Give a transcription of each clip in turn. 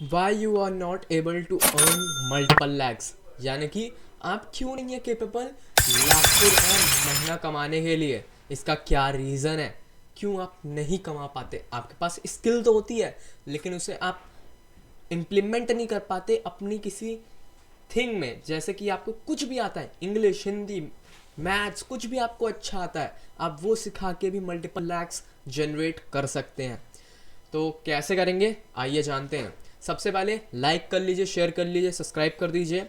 Y you are not able to earn multiple lakhs, यानी कि आप क्यों नहीं है केपेबल लाखों रुपए महीना कमाने के लिए। इसका क्या रीज़न है, क्यों आप नहीं कमा पाते। आपके पास स्किल तो होती है लेकिन उसे आप इम्प्लीमेंट नहीं कर पाते अपनी किसी थिंग में। जैसे कि आपको कुछ भी आता है, इंग्लिश, हिंदी, मैथ्स, कुछ भी आपको अच्छा आता है, आप वो सिखा के भी मल्टीपल लैक्स जनरेट कर सकते हैं। तो कैसे करेंगे आइए जानते हैं। सबसे पहले लाइक कर लीजिए, शेयर कर लीजिए, सब्सक्राइब कर दीजिए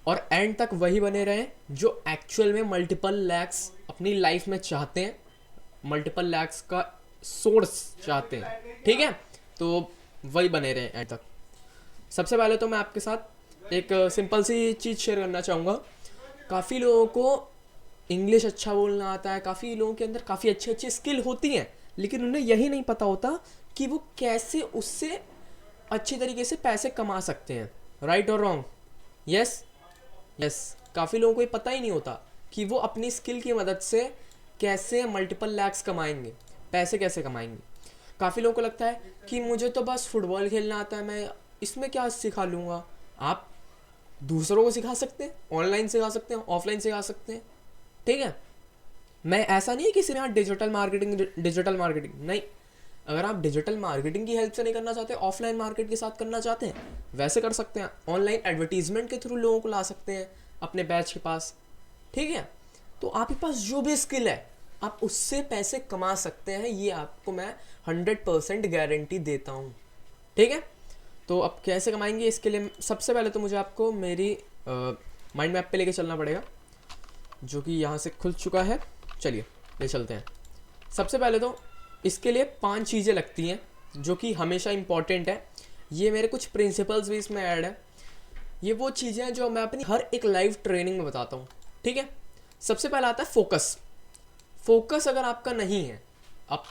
और एंड तक वही बने रहें जो एक्चुअल में मल्टीपल लैक्स अपनी लाइफ में चाहते हैं, मल्टीपल लैक्स का सोर्स चाहते हैं। ठीक है, तो वही बने रहें एंड तक। सबसे पहले तो मैं आपके साथ एक सिंपल सी चीज़ शेयर करना चाहूँगा। काफ़ी लोगों को इंग्लिश अच्छा बोलना आता है, काफ़ी लोगों के अंदर काफ़ी अच्छी अच्छी स्किल होती हैं, लेकिन उन्हें यही नहीं पता होता कि वो कैसे उससे अच्छी तरीके से पैसे कमा सकते हैं। राइट और रॉन्ग? यस यस, काफ़ी लोगों को ये पता ही नहीं होता कि वो अपनी स्किल की मदद से कैसे मल्टीपल लैक्स कमाएंगे, पैसे कैसे कमाएंगे। काफ़ी लोगों को लगता है कि मुझे तो बस फुटबॉल खेलना आता है, मैं इसमें क्या सिखा लूँगा। आप दूसरों को सिखा सकते हैं, ऑनलाइन सिखा सकते हैं, ऑफलाइन सिखा सकते हैं। ठीक है, मैं ऐसा नहीं है कि सिर्फ यहाँ डिजिटल मार्केटिंग नहीं। अगर आप डिजिटल मार्केटिंग की हेल्प से नहीं करना चाहते, ऑफलाइन मार्केट के साथ करना चाहते हैं, वैसे कर सकते हैं। ऑनलाइन एडवर्टीजमेंट के थ्रू लोगों को ला सकते हैं अपने बैच के पास। ठीक है, तो आपके पास जो भी स्किल है आप उससे पैसे कमा सकते हैं, ये आपको मैं 100% गारंटी देता हूँ। ठीक है, तो अब कैसे कमाएंगे इसके लिए सबसे पहले तो मुझे आपको मेरी माइंड मैप पे लेके चलना पड़ेगा, जो कि यहाँ से खुल चुका है। चलिए ले चलते हैं। सबसे पहले तो इसके लिए 5 चीज़ें लगती हैं जो कि हमेशा इम्पॉर्टेंट है। ये मेरे कुछ प्रिंसिपल्स भी इसमें ऐड है। ये वो चीज़ें हैं जो मैं अपनी हर एक लाइव ट्रेनिंग में बताता हूँ। ठीक है, सबसे पहला आता है फोकस। फोकस अगर आपका नहीं है, अब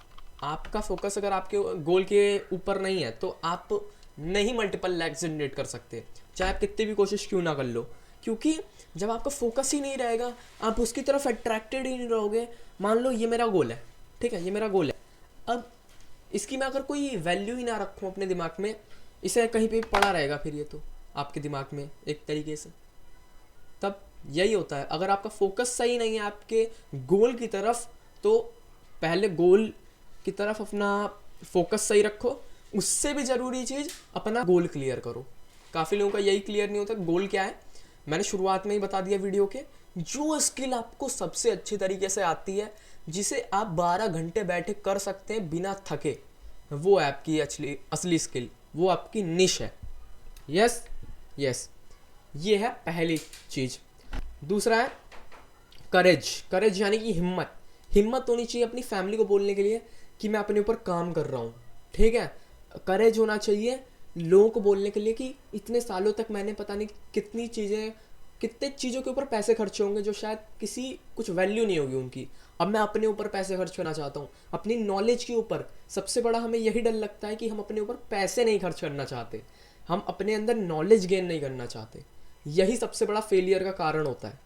आपका फोकस अगर आपके गोल के ऊपर नहीं है तो आप नहीं मल्टीपल लैक्स जनरेट कर सकते, चाहे आप कितनी भी कोशिश क्यों ना कर लो। क्योंकि जब आपका फोकस ही नहीं रहेगा, आप उसकी तरफ अट्रैक्टेड ही नहीं रहोगे। मान लो ये मेरा गोल है, ठीक है, ये मेरा गोल है। अब इसकी मैं अगर कोई वैल्यू ही ना रखूँ अपने दिमाग में, इसे कहीं पे पड़ा रहेगा फिर ये तो आपके दिमाग में एक तरीके से। तब यही होता है, अगर आपका फोकस सही नहीं है आपके गोल की तरफ, तो पहले गोल की तरफ अपना फोकस सही रखो। उससे भी ज़रूरी चीज़ अपना गोल क्लियर करो। काफ़ी लोगों का यही क्लियर नहीं होता गोल क्या है। मैंने शुरुआत में ही बता दिया वीडियो के, जो स्किल आपको सबसे अच्छी तरीके से आती है, जिसे आप 12 घंटे बैठे कर सकते हैं बिना थके, वो है आपकी असली स्किल, वो आपकी निश है। यस यस, ये है पहली चीज़। दूसरा है करेज। करेज यानी कि हिम्मत। हिम्मत होनी चाहिए अपनी फैमिली को बोलने के लिए कि मैं अपने ऊपर काम कर रहा हूँ। ठीक है, करेज होना चाहिए लोगों को बोलने के लिए कि इतने सालों तक मैंने पता नहीं कितने चीज़ों के ऊपर पैसे खर्चे होंगे जो शायद किसी कुछ वैल्यू नहीं होगी उनकी। अब मैं अपने ऊपर पैसे खर्च करना चाहता हूँ, अपनी नॉलेज के ऊपर। सबसे बड़ा हमें यही डर लगता है कि हम अपने ऊपर पैसे नहीं खर्च करना चाहते, हम अपने अंदर नॉलेज गेन नहीं करना चाहते। यही सबसे बड़ा फेलियर का कारण होता है।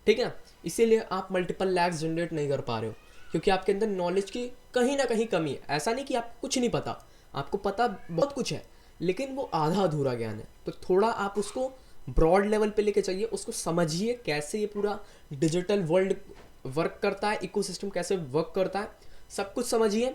ठीक है, इसीलिए आप मल्टीपल लैक्स जनरेट नहीं कर पा रहे हो, क्योंकि आपके अंदर नॉलेज की कहीं ना कहीं कमी है। ऐसा नहीं कि आपको कुछ नहीं पता, आपको पता बहुत कुछ है, लेकिन वो आधा अधूरा ज्ञान है। तो थोड़ा आप उसको ब्रॉड लेवल पे लेके चाहिए, उसको समझिए कैसे ये पूरा डिजिटल वर्ल्ड वर्क करता है, इकोसिस्टम कैसे वर्क करता है, सब कुछ समझिए।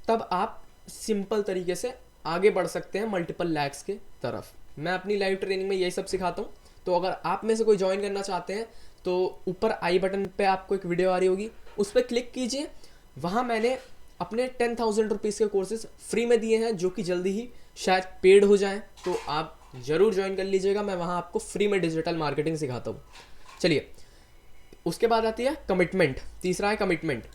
तब आप सिंपल तरीके से आगे बढ़ सकते हैं मल्टीपल लैक्स के तरफ। मैं अपनी लाइव ट्रेनिंग में यही सब सिखाता हूँ। तो अगर आप में से कोई ज्वाइन करना चाहते हैं तो ऊपर आई बटन पे आपको एक वीडियो आ रही होगी, उस पर क्लिक कीजिए। वहाँ मैंने अपने 10,000 रुपीज़ के कोर्सेज फ्री में दिए हैं, जो कि जल्दी ही शायद पेड हो जाएं, तो आप ज़रूर ज्वाइन कर लीजिएगा। मैं वहाँ आपको फ्री में डिजिटल मार्केटिंग सिखाता हूँ। चलिए, उसके बाद आती है कमिटमेंट। तीसरा है कमिटमेंट।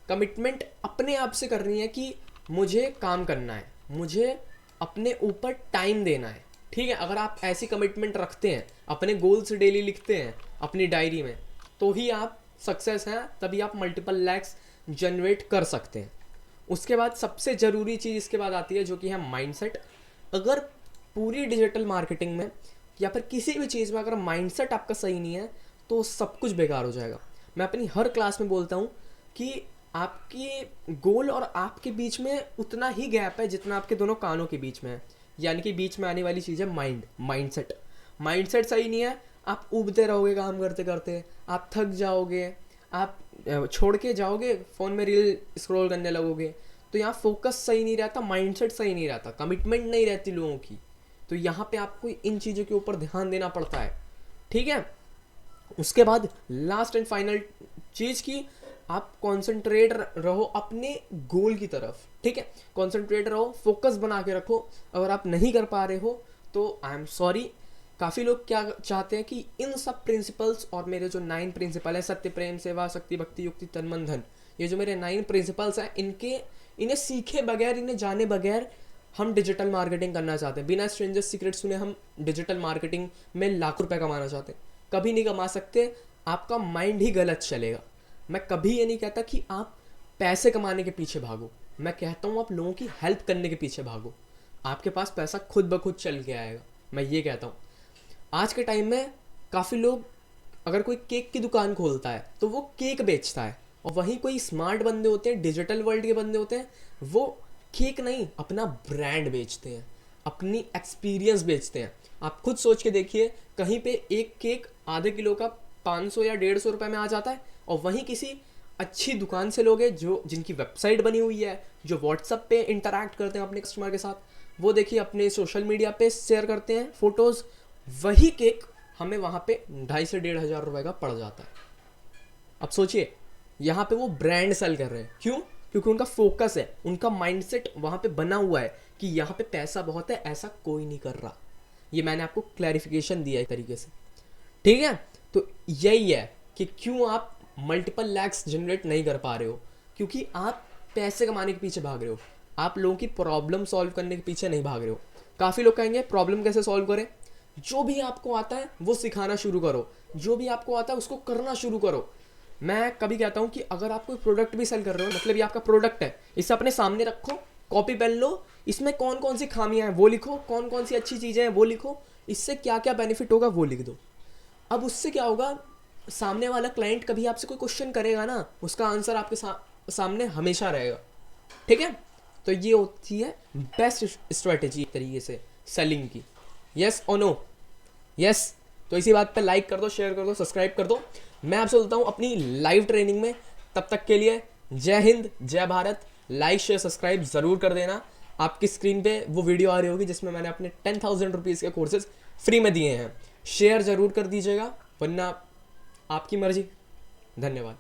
कमिटमेंट अपने आप से करनी है कि मुझे काम करना है, मुझे अपने ऊपर टाइम देना है। ठीक है, अगर आप ऐसी कमिटमेंट रखते हैं, अपने गोल्स डेली लिखते हैं अपनी डायरी में, तो ही आप सक्सेस हैं, तभी आप मल्टीपल लैक्स जनरेट कर सकते हैं। उसके बाद सबसे ज़रूरी चीज़ इसके बाद आती है, जो कि है माइंडसेट। अगर पूरी डिजिटल मार्केटिंग में या फिर किसी भी चीज़ में अगर माइंडसेट आपका सही नहीं है तो सब कुछ बेकार हो जाएगा। मैं अपनी हर क्लास में बोलता हूँ कि आपके गोल और आपके बीच में उतना ही गैप है जितना आपके दोनों कानों के बीच में है। यानी कि बीच में आने वाली चीज़ है माइंडसेट। माइंडसेट सही नहीं है, आप उबते रहोगे काम करते करते, आप थक जाओगे, आप छोड़ के जाओगे, फ़ोन में रील स्क्रॉल करने लगोगे। तो यहाँ फोकस सही नहीं रहता, माइंडसेट सही नहीं रहता, कमिटमेंट नहीं रहती लोगों की। तो यहाँ पे आपको इन चीज़ों के ऊपर ध्यान देना पड़ता है, ठीक है। उसके बाद लास्ट एंड फाइनल चीज़ की आप कॉन्सेंट्रेट रहो अपने गोल की तरफ, ठीक है। कॉन्सेंट्रेट रहो, फोकस बना के रखो। अगर आप नहीं कर पा रहे हो तो आई एम सॉरी। काफ़ी लोग क्या चाहते हैं कि इन सब प्रिंसिपल्स और मेरे जो 9 प्रिंसिपल है, सत्य, प्रेम, सेवा, शक्ति, भक्ति, युक्ति, तन, मन, धन, ये जो मेरे 9 प्रिंसिपल्स हैं, इन्हें सीखे बगैर, इन्हें जाने बगैर हम डिजिटल मार्केटिंग करना चाहते हैं। बिना स्ट्रेंजर सीक्रेट सुने हम डिजिटल मार्केटिंग में लाखों रुपए कमाना चाहते हैं। कभी नहीं कमा सकते, आपका माइंड ही गलत चलेगा। मैं कभी ये नहीं कहता कि आप पैसे कमाने के पीछे भागो, मैं कहता हूँ आप लोगों की हेल्प करने के पीछे भागो। आपके पास पैसा खुद ब खुद चल के आएगा, मैं ये कहता हूँ। आज के टाइम में काफ़ी लोग, अगर कोई केक की दुकान खोलता है तो वो केक बेचता है, और वहीं कोई स्मार्ट बंदे होते हैं, डिजिटल वर्ल्ड के बंदे होते हैं, वो केक नहीं, अपना ब्रांड बेचते हैं, अपनी एक्सपीरियंस बेचते हैं। आप खुद सोच के देखिए, कहीं पे एक केक आधे किलो का 500 या 150 रुपये में आ जाता है, और वहीं किसी अच्छी दुकान से लोगे जो जिनकी वेबसाइट बनी हुई है, जो व्हाट्सएप पे इंटरैक्ट करते हैं अपने कस्टमर के साथ, वो देखिए अपने सोशल मीडिया पे शेयर करते हैं फोटोज़, वही केक हमें वहाँ पे 2,500 से 1,500 रुपये का पड़ जाता है। अब सोचिए, यहाँ पे वो ब्रांड सेल कर रहे हैं, क्यों? क्योंकि उनका फोकस है, उनका माइंडसेट वहाँ पे बना हुआ है कि यहाँ पे पैसा बहुत है, ऐसा कोई नहीं कर रहा। ये मैंने आपको क्लैरिफिकेशन दिया एक तरीके से, ठीक है। तो यही है कि क्यों आप मल्टीपल लैक्स जनरेट नहीं कर पा रहे हो, क्योंकि आप पैसे कमाने के पीछे भाग रहे हो, आप लोगों की प्रॉब्लम सॉल्व करने के पीछे नहीं भाग रहे हो। काफ़ी लोग कहेंगे प्रॉब्लम कैसे सॉल्व करें? जो भी आपको आता है वो सिखाना शुरू करो, जो भी आपको आता है उसको करना शुरू करो। मैं कभी कहता हूँ कि अगर आप कोई प्रोडक्ट भी सेल कर रहे हो, मतलब ये आपका प्रोडक्ट है, इसे अपने सामने रखो, कॉपी पेन लो, इसमें कौन कौन सी खामियां हैं वो लिखो, कौन कौन सी अच्छी चीज़ें हैं वो लिखो, इससे क्या क्या बेनिफिट होगा वो लिख दो। अब उससे क्या होगा, सामने वाला क्लाइंट कभी आपसे कोई क्वेश्चन करेगा ना, उसका आंसर आपके सामने हमेशा रहेगा, ठीक है। तो ये होती है बेस्ट स्ट्रेटेजी एक तरीके से सेलिंग की। यस और नो? यस। तो इसी बात पे लाइक कर दो, शेयर कर दो, सब्सक्राइब कर दो। मैं आपसे बोलता हूँ अपनी लाइव ट्रेनिंग में, तब तक के लिए जय हिंद, जय भारत। लाइक शेयर सब्सक्राइब ज़रूर कर देना। आपकी स्क्रीन पे वो वीडियो आ रही होगी जिसमें मैंने अपने 10,000 रुपीज़ के कोर्सेज फ्री में दिए हैं। शेयर ज़रूर कर दीजिएगा, वरना आपकी मर्जी। धन्यवाद।